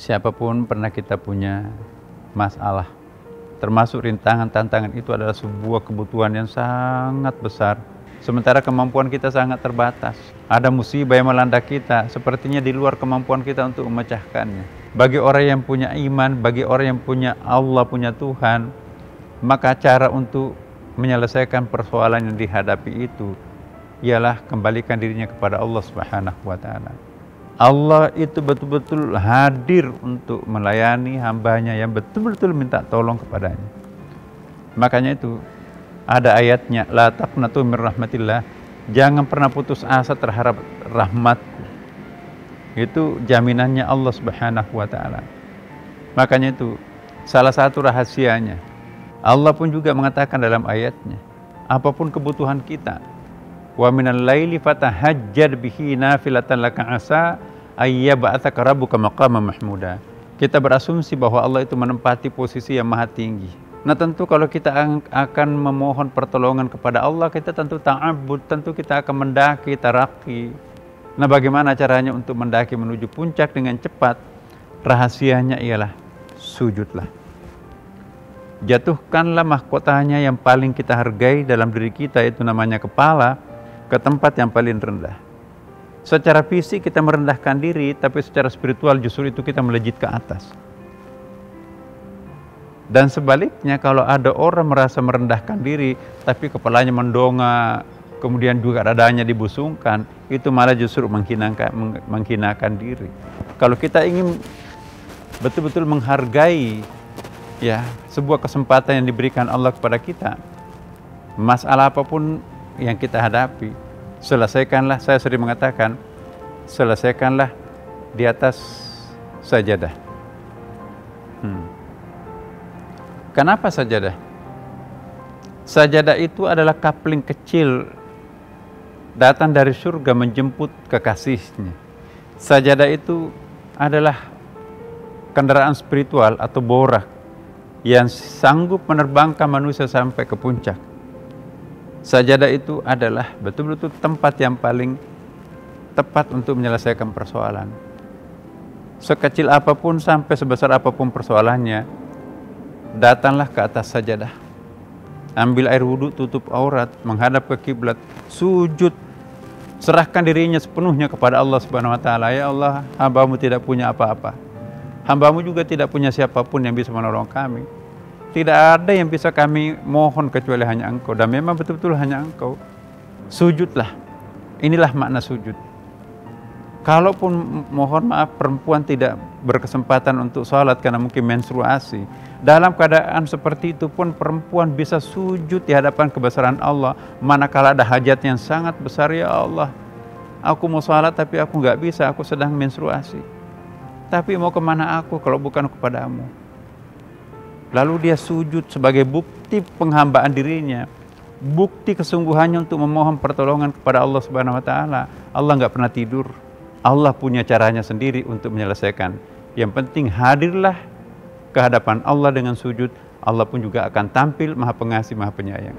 Siapapun pernah kita punya masalah, termasuk rintangan, tantangan, itu adalah sebuah kebutuhan yang sangat besar. Sementara kemampuan kita sangat terbatas. Ada musibah yang melanda kita, sepertinya di luar kemampuan kita untuk memecahkannya. Bagi orang yang punya iman, bagi orang yang punya Allah, punya Tuhan, maka cara untuk menyelesaikan persoalan yang dihadapi itu ialah kembalikan dirinya kepada Allah Subhanahu wa Ta'ala. Allah itu betul-betul hadir untuk melayani hambanya yang betul-betul minta tolong kepadanya. Makanya itu ada ayatnya, la taqnatu min rahmatillah, jangan pernah putus asa terhadap rahmatku. Itu jaminannya Allah Subhanahu wa Ta'ala. Makanya itu salah satu rahasianya, Allah pun juga mengatakan dalam ayatnya, apapun kebutuhan kita, wa minal laili fatahajjad bihi nafilatan laka asa ayyab'atsaka rabbuka maqaman mahmuda. Kita berasumsi bahwa Allah itu menempati posisi yang maha tinggi. Nah tentu kalau kita akan memohon pertolongan kepada Allah, kita tentu ta'abbud, tentu kita akan mendaki, taraqi. Nah bagaimana caranya untuk mendaki menuju puncak dengan cepat? Rahasianya ialah sujudlah. Jatuhkanlah mahkotanya yang paling kita hargai dalam diri kita, itu namanya kepala, ke tempat yang paling rendah. Secara fisik kita merendahkan diri, tapi secara spiritual justru itu kita melejit ke atas. Dan sebaliknya, kalau ada orang merasa merendahkan diri tapi kepalanya mendongak, kemudian juga dadanya dibusungkan, itu malah justru menghinakan diri. Kalau kita ingin betul-betul menghargai sebuah kesempatan yang diberikan Allah kepada kita, masalah apapun yang kita hadapi, selesaikanlah, saya sering mengatakan, selesaikanlah di atas sajadah. Kenapa sajadah? Sajadah itu adalah kapling kecil datang dari surga menjemput kekasihnya. Sajadah itu adalah kendaraan spiritual atau borak yang sanggup menerbangkan manusia sampai ke puncak. Sajadah itu adalah betul-betul tempat yang paling tepat untuk menyelesaikan persoalan. Sekecil apapun sampai sebesar apapun persoalannya, datanglah ke atas sajadah. Ambil air wudhu, tutup aurat, menghadap ke kiblat, sujud, serahkan dirinya sepenuhnya kepada Allah Subhanahu wa Ta'ala. Ya Allah, hambamu tidak punya apa-apa. Hambamu juga tidak punya siapapun yang bisa menolong kami. Tidak ada yang bisa kami mohon kecuali hanya Engkau, dan memang betul-betul hanya Engkau. Sujudlah. Inilah makna sujud. Kalaupun mohon maaf perempuan tidak berkesempatan untuk sholat karena mungkin menstruasi, dalam keadaan seperti itu pun perempuan bisa sujud di hadapan kebesaran Allah. Manakala ada hajat yang sangat besar, ya Allah, aku mau sholat tapi aku nggak bisa, aku sedang menstruasi. Tapi mau kemana aku kalau bukan kepadamu? Lalu dia sujud sebagai bukti penghambaan dirinya, bukti kesungguhannya untuk memohon pertolongan kepada Allah Subhanahu wa Ta'ala. Allah nggak pernah tidur. Allah punya caranya sendiri untuk menyelesaikan. Yang penting hadirlah ke hadapan Allah dengan sujud. Allah pun juga akan tampil maha pengasih, maha penyayang.